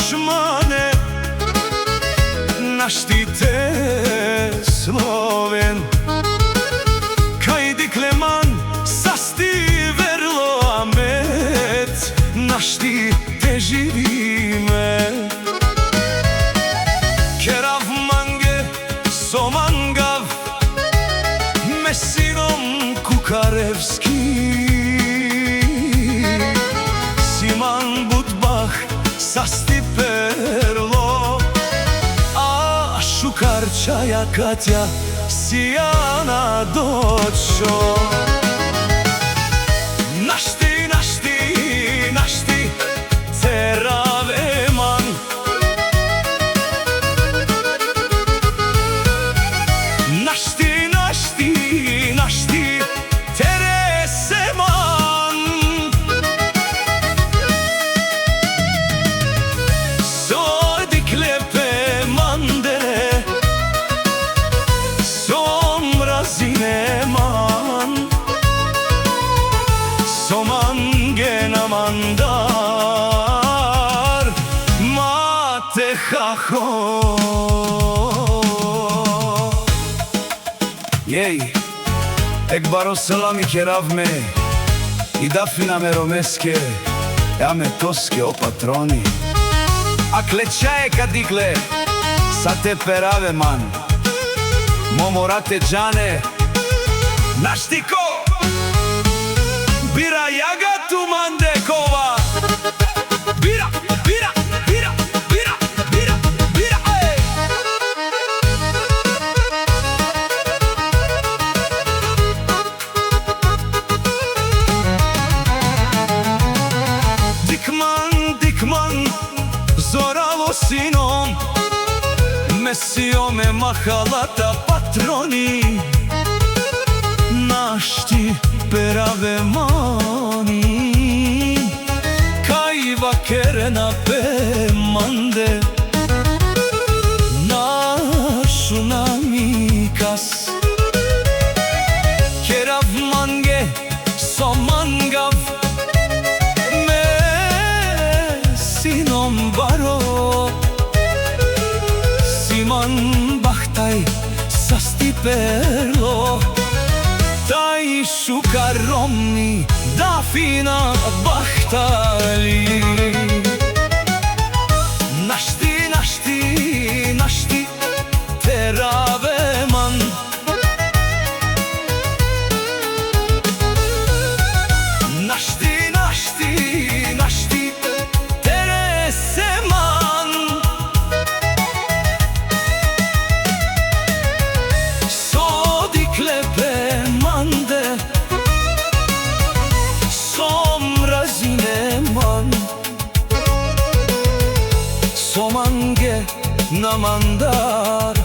dušmane, naštite Sloven. Kaj dikleman sasti verlo amet, naštite živime. Kerav mange somangav, mesinom Kukarevski. Siman budbah sasti perlo, a Šukarčaja Katja Sijana dočo. Našti, našti, našti Teraveman. Našti, našti, našti Tereseman. Sordiklepe mandere, somrazineman, somangenamandar, mate haho. Jej, ekbaro salami keravme, i dafina me romeske, ja me toske o patroni. A klećaje kadikle, sa te perave man, momorate džane, naštiko, bira jaga tu mandekova. Bira, bira, bira, bira, bira, bira, ej! Dikman, dikman, zoralo sinom, mesio me mahalata patroni. Našti perave mani, kaj vakerena pe mande, našu namikas. Kerav mange somangav, me sinom baro. Siman bahtaj sasti perlo, taj Šukaromni dafina bahtali. Našti, našti, našti Teraveman. Našti, našti, našti Tereseman. Sodiklepe mande, somrazineman, somangenamandar,